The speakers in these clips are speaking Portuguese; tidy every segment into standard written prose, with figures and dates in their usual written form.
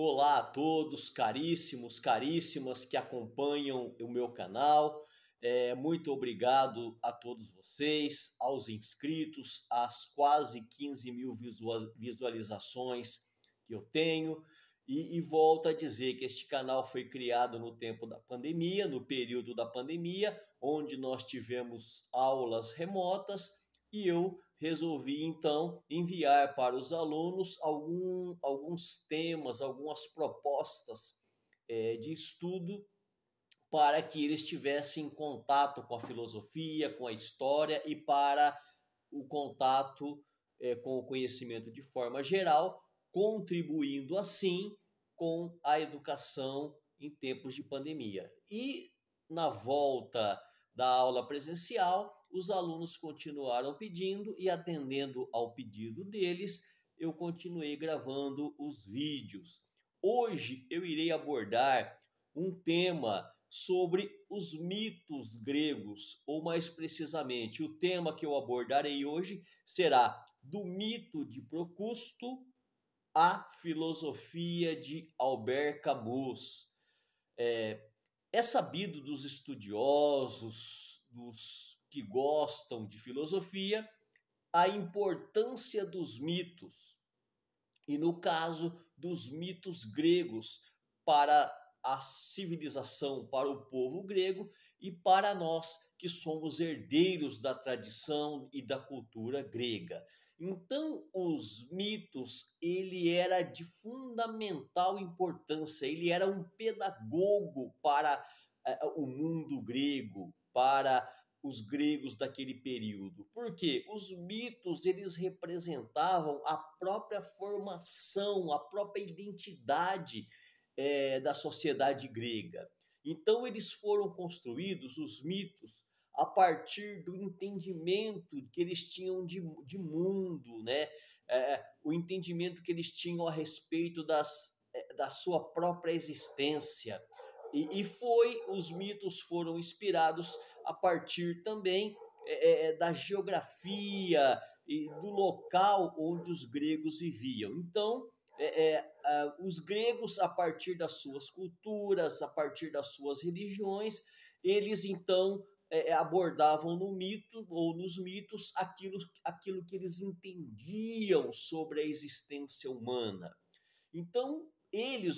Olá a todos, caríssimos, caríssimas que acompanham o meu canal. Muito obrigado a todos vocês, aos inscritos, às quase 15 mil visualizações que eu tenho. E volto a dizer que este canal foi criado no tempo da pandemia, no período da pandemia, onde nós tivemos aulas remotas e eu resolvi então enviar para os alunos alguns temas, algumas propostas de estudo para que eles tivessem contato com a filosofia, com a história e para o contato com o conhecimento de forma geral, contribuindo assim com a educação em tempos de pandemia. E na volta da aula presencial, os alunos continuaram pedindo e, atendendo ao pedido deles, eu continuei gravando os vídeos. Hoje eu irei abordar um tema sobre os mitos gregos, ou mais precisamente, o tema que eu abordarei hoje será do mito de Procusto à filosofia de Albert Camus. É sabido dos estudiosos, dos que gostam de filosofia, a importância dos mitos, e no caso dos mitos gregos, para a civilização, para o povo grego e para nós que somos herdeiros da tradição e da cultura grega. Então, os mitos, ele era de fundamental importância, ele era um pedagogo para o mundo grego, para os gregos daquele período. Porque os mitos, eles representavam a própria formação, a própria identidade da sociedade grega. Então, eles foram construídos, os mitos, a partir do entendimento que eles tinham de mundo, né? O entendimento que eles tinham a respeito da sua própria existência. Os mitos foram inspirados a partir também da geografia e do local onde os gregos viviam. Então, os gregos, a partir das suas culturas, a partir das suas religiões, eles então abordavam no mito ou nos mitos aquilo que eles entendiam sobre a existência humana. Então,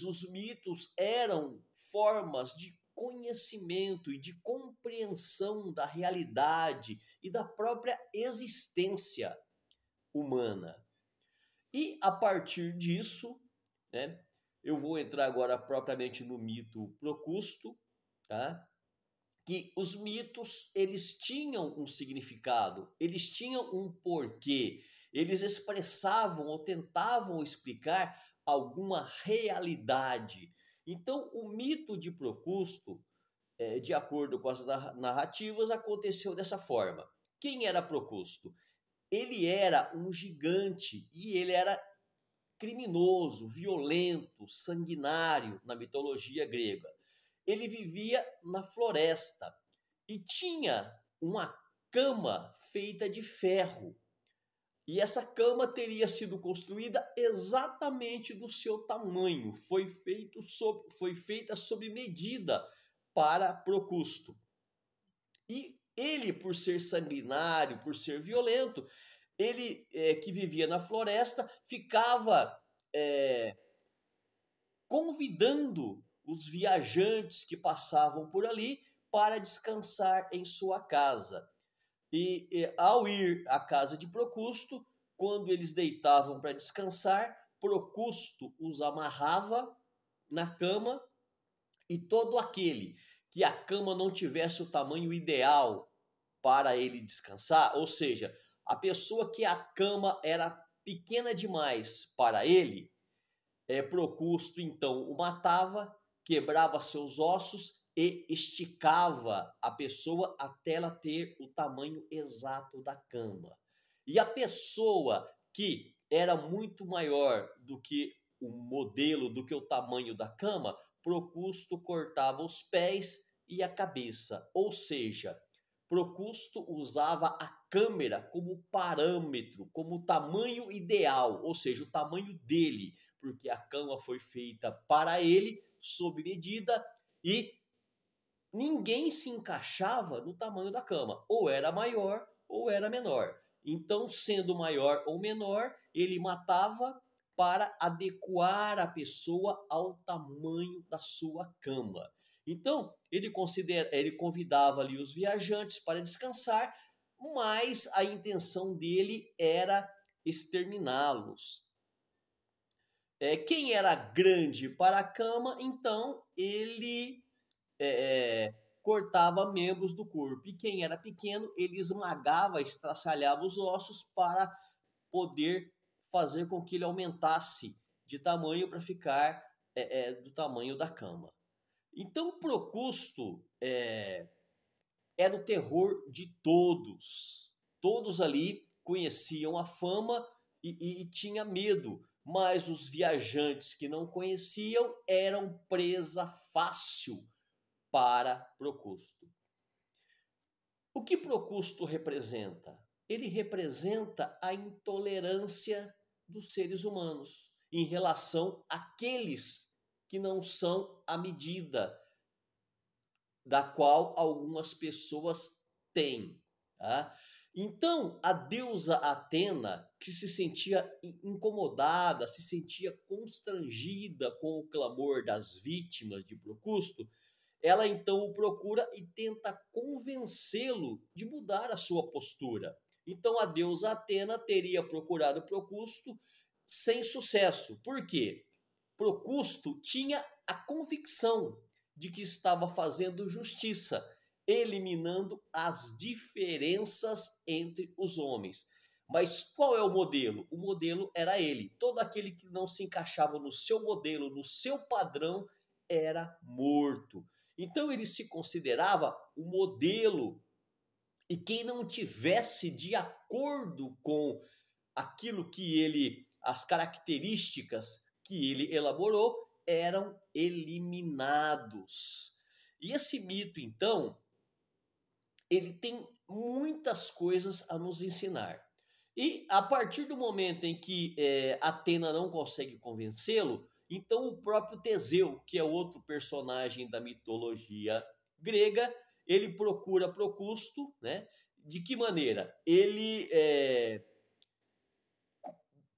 os mitos, eram formas de conhecimento e de compreensão da realidade e da própria existência humana. E a partir disso, né, eu vou entrar agora propriamente no mito Procusto, tá? Que os mitos, eles tinham um significado, eles tinham um porquê, eles expressavam ou tentavam explicar alguma realidade. Então, o mito de Procusto, de acordo com as narrativas, aconteceu dessa forma. Quem era Procusto? Ele era um gigante e ele era criminoso, violento, sanguinário na mitologia grega. Ele vivia na floresta e tinha uma cama feita de ferro. E essa cama teria sido construída exatamente do seu tamanho. Foi feita sob medida para Procusto. E ele, por ser sanguinário, por ser violento, ele que vivia na floresta, ficava convidando os viajantes que passavam por ali para descansar em sua casa. E ao ir à casa de Procusto, quando eles deitavam para descansar, Procusto os amarrava na cama, e todo aquele que a cama não tivesse o tamanho ideal para ele descansar, ou seja, a pessoa que a cama era pequena demais para ele, Procusto então o matava, quebrava seus ossos e esticava a pessoa até ela ter o tamanho exato da cama. E a pessoa que era muito maior do que o modelo, do que o tamanho da cama, Procusto cortava os pés e a cabeça. Ou seja, Procusto usava a câmera como parâmetro, como tamanho ideal, ou seja, o tamanho dele, porque a cama foi feita para ele, sob medida, e ninguém se encaixava no tamanho da cama, ou era maior ou era menor. Então, sendo maior ou menor, ele matava para adequar a pessoa ao tamanho da sua cama. Então, ele convidava ali os viajantes para descansar, mas a intenção dele era exterminá-los. Quem era grande para a cama, então ele cortava membros do corpo. E quem era pequeno, ele esmagava, estraçalhava os ossos para poder fazer com que ele aumentasse de tamanho para ficar do tamanho da cama. Então, Procusto era o terror de todos. Todos ali conheciam a fama e tinha medo, mas os viajantes que não conheciam eram presa fácil para Procusto. O que Procusto representa? Ele representa a intolerância dos seres humanos em relação àqueles que não são a medida da qual algumas pessoas têm. Tá? Então, a deusa Atena, que se sentia incomodada, se sentia constrangida com o clamor das vítimas de Procusto, ela então o procura e tenta convencê-lo de mudar a sua postura. Então a deusa Atena teria procurado Procusto sem sucesso. Por quê? Procusto tinha a convicção de que estava fazendo justiça, eliminando as diferenças entre os homens. Mas qual é o modelo? O modelo era ele. Todo aquele que não se encaixava no seu modelo, no seu padrão, era morto. Então ele se considerava o modelo, e quem não tivesse de acordo com aquilo que ele, as características que ele elaborou, eram eliminados. E esse mito, então, ele tem muitas coisas a nos ensinar. E a partir do momento em que Atena não consegue convencê-lo, então o próprio Teseu, que é outro personagem da mitologia grega, ele procura Procusto, né? De que maneira? Ele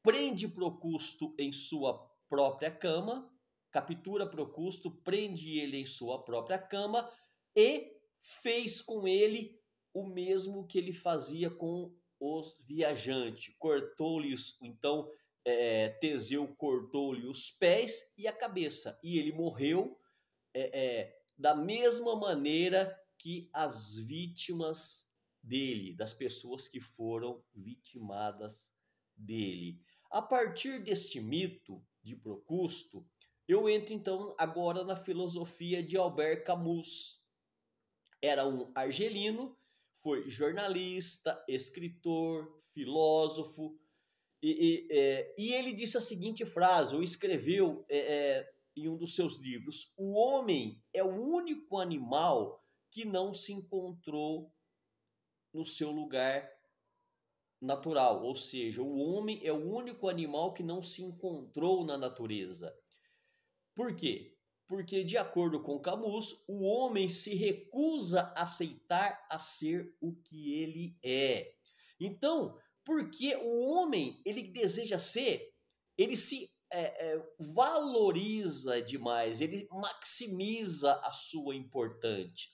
prende Procusto em sua própria cama, captura Procusto, prende ele em sua própria cama e fez com ele o mesmo que ele fazia com os viajantes. Cortou-lhe, então, Teseu cortou-lhe os pés e a cabeça. E ele morreu da mesma maneira que as vítimas dele, das pessoas que foram vitimadas dele. A partir deste mito de Procusto, eu entro então agora na filosofia de Albert Camus. Era um argelino, foi jornalista, escritor, filósofo, e ele disse a seguinte frase, ou escreveu em um dos seus livros: o homem é o único animal que não se encontrou no seu lugar natural, ou seja, o homem é o único animal que não se encontrou na natureza. Por quê? Porque, de acordo com Camus, o homem se recusa a aceitar a ser o que ele é. Então, porque o homem, ele deseja ser, ele se valoriza demais, ele maximiza a sua importância.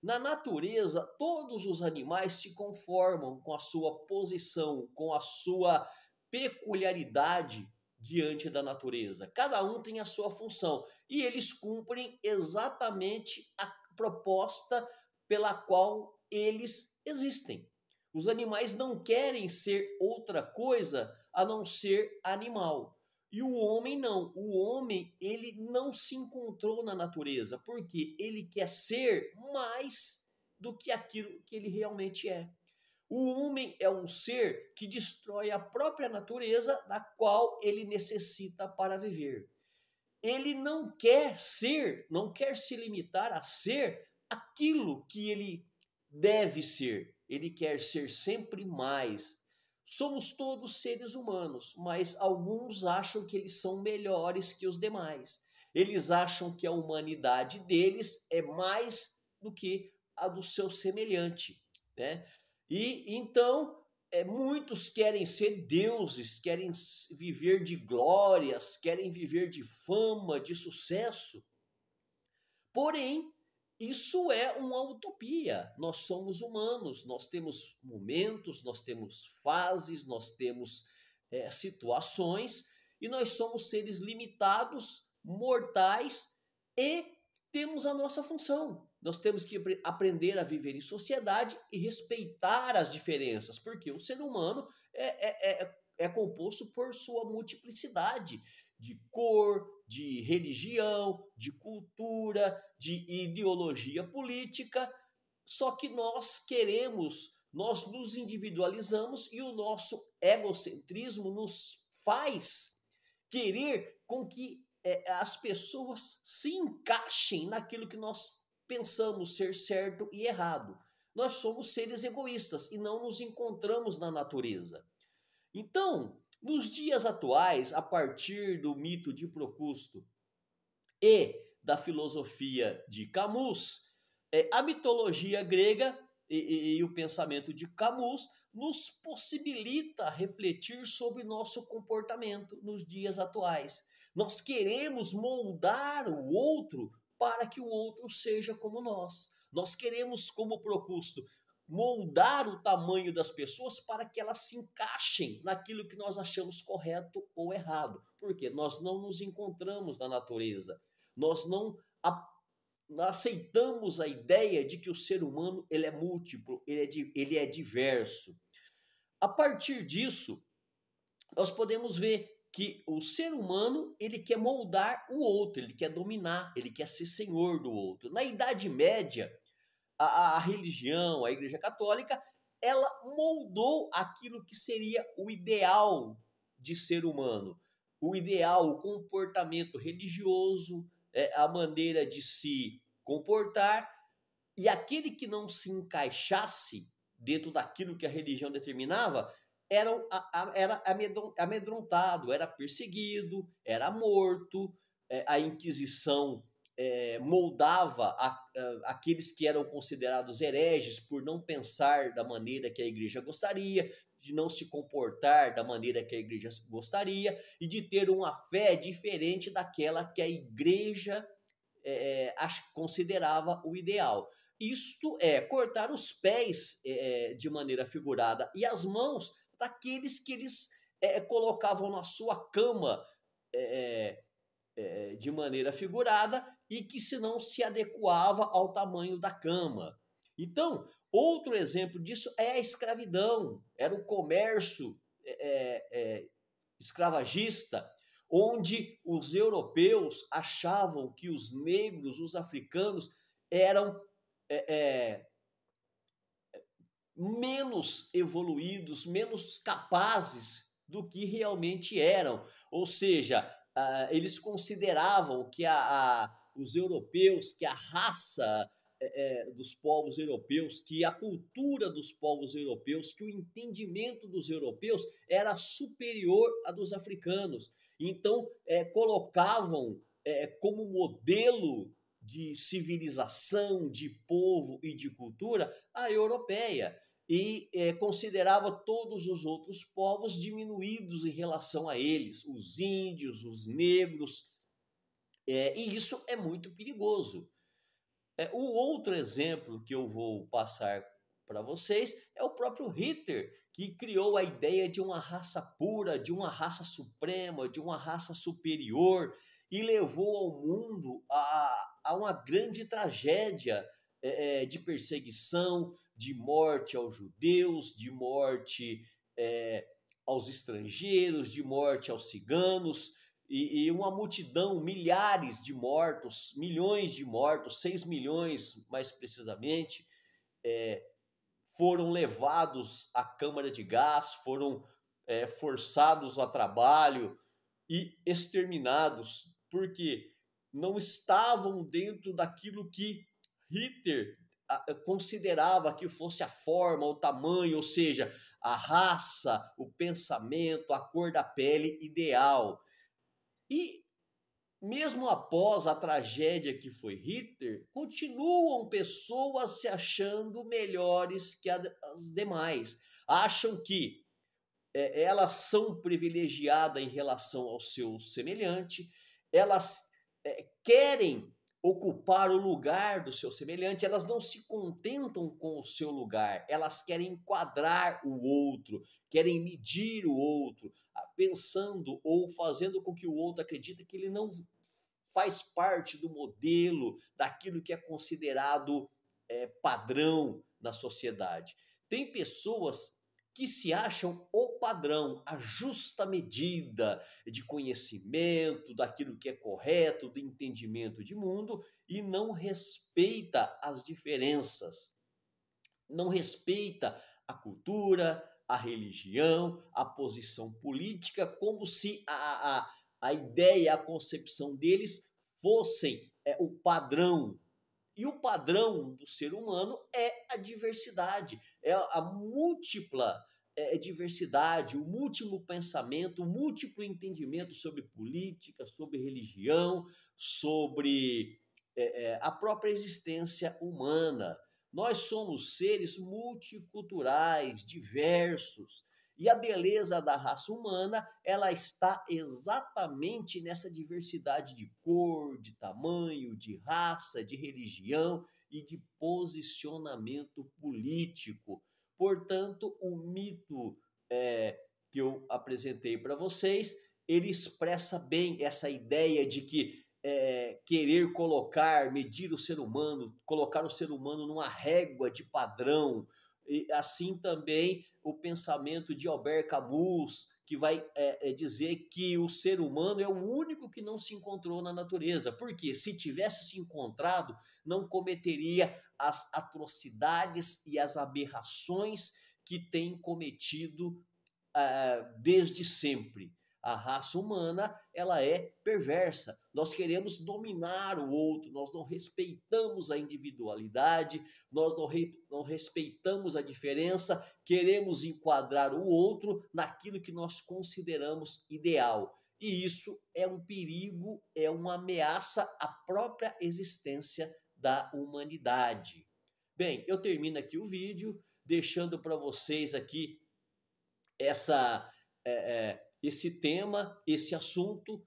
Na natureza, todos os animais se conformam com a sua posição, com a sua peculiaridade diante da natureza. Cada um tem a sua função e eles cumprem exatamente a proposta pela qual eles existem. Os animais não querem ser outra coisa a não ser animal. E o homem não. O homem, ele não se encontrou na natureza, porque ele quer ser mais do que aquilo que ele realmente é. O homem é um ser que destrói a própria natureza da qual ele necessita para viver. Ele não quer ser, não quer se limitar a ser aquilo que ele deve ser. Ele quer ser sempre mais. Somos todos seres humanos, mas alguns acham que eles são melhores que os demais. Eles acham que a humanidade deles é mais do que a do seu semelhante, né? E então muitos querem ser deuses, querem viver de glórias, querem viver de fama, de sucesso. Porém, isso é uma utopia. Nós somos humanos, nós temos momentos, nós temos fases, nós temos situações e nós somos seres limitados, mortais e temos a nossa função. Nós temos que aprender a viver em sociedade e respeitar as diferenças, porque o ser humano é composto por sua multiplicidade de cor, de religião, de cultura, de ideologia política. Só que nós nos individualizamos e o nosso egocentrismo nos faz querer com que as pessoas se encaixem naquilo que nós pensamos ser certo e errado. Nós somos seres egoístas e não nos encontramos na natureza. Então, nos dias atuais, a partir do mito de Procusto e da filosofia de Camus, a mitologia grega e o pensamento de Camus nos possibilita refletir sobre nosso comportamento nos dias atuais. Nós queremos moldar o outro para que o outro seja como nós. Nós queremos, como Procusto, moldar o tamanho das pessoas para que elas se encaixem naquilo que nós achamos correto ou errado. Porque nós não nos encontramos na natureza. Nós não aceitamos a ideia de que o ser humano ele é múltiplo, ele é diverso. A partir disso, nós podemos ver que o ser humano ele quer moldar o outro, ele quer dominar, ele quer ser senhor do outro. Na Idade Média, a religião, a Igreja Católica, ela moldou aquilo que seria o ideal de ser humano. O ideal, o comportamento religioso, a maneira de se comportar. E aquele que não se encaixasse dentro daquilo que a religião determinava, era amedrontado, era perseguido, era morto. A Inquisição moldava aqueles que eram considerados hereges por não pensar da maneira que a igreja gostaria, de não se comportar da maneira que a igreja gostaria e de ter uma fé diferente daquela que a igreja considerava o ideal. Isto é cortar os pés de maneira figurada e as mãos daqueles que eles colocavam na sua cama de maneira figurada e que se não se adequava ao tamanho da cama. Então, outro exemplo disso é a escravidão, era o comércio escravagista, onde os europeus achavam que os negros, os africanos, eram menos evoluídos, menos capazes do que realmente eram. Ou seja, eles consideravam que os europeus, que a raça dos povos europeus, que a cultura dos povos europeus, que o entendimento dos europeus era superior à dos africanos. Então, colocavam como modelo de civilização, de povo e de cultura a europeia. E considerava todos os outros povos diminuídos em relação a eles, os índios, os negros, e isso é muito perigoso. O outro exemplo que eu vou passar para vocês é o próprio Hitler, que criou a ideia de uma raça pura, de uma raça suprema, de uma raça superior, e levou ao mundo a uma grande tragédia de perseguição, de morte aos judeus, de morte aos estrangeiros, de morte aos ciganos, e uma multidão, milhares de mortos, milhões de mortos, 6 milhões mais precisamente, foram levados à câmara de gás, foram forçados a trabalho e exterminados, porque não estavam dentro daquilo que Hitler considerava que fosse a forma, o tamanho, ou seja, a raça, o pensamento, a cor da pele ideal. E mesmo após a tragédia que foi Hitler, continuam pessoas se achando melhores que as demais. Acham que elas são privilegiadas em relação ao seu semelhante, elas querem ocupar o lugar do seu semelhante, elas não se contentam com o seu lugar, elas querem enquadrar o outro, querem medir o outro, pensando ou fazendo com que o outro acredite que ele não faz parte do modelo, daquilo que é considerado padrão na sociedade. Tem pessoas que se acham o padrão, a justa medida de conhecimento, daquilo que é correto, do entendimento de mundo, e não respeita as diferenças, não respeita a cultura, a religião, a posição política, como se a ideia, a concepção deles fossem o padrão. E o padrão do ser humano é a diversidade, é a múltipla diversidade, o múltiplo pensamento, o múltiplo entendimento sobre política, sobre religião, sobre a própria existência humana. Nós somos seres multiculturais, diversos, e a beleza da raça humana, ela está exatamente nessa diversidade de cor, de tamanho, de raça, de religião e de posicionamento político. Portanto, o mito que eu apresentei para vocês, ele expressa bem essa ideia de que querer medir o ser humano, colocar o ser humano numa régua de padrão, e assim também o pensamento de Albert Camus, que vai dizer que o ser humano é o único que não se encontrou na natureza, porque se tivesse se encontrado, não cometeria as atrocidades e as aberrações que tem cometido desde sempre. A raça humana, ela é perversa. Nós queremos dominar o outro, nós não respeitamos a individualidade, nós não respeitamos a diferença, queremos enquadrar o outro naquilo que nós consideramos ideal. E isso é um perigo, é uma ameaça à própria existência da humanidade. Bem, eu termino aqui o vídeo, deixando para vocês aqui esse tema, esse assunto,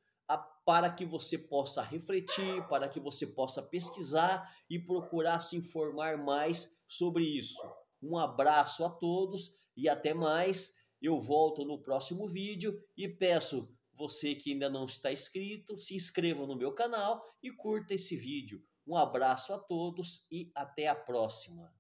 para que você possa refletir, para que você possa pesquisar e procurar se informar mais sobre isso. Um abraço a todos e até mais. Eu volto no próximo vídeo e peço você que ainda não está inscrito, se inscreva no meu canal e curta esse vídeo. Um abraço a todos e até a próxima.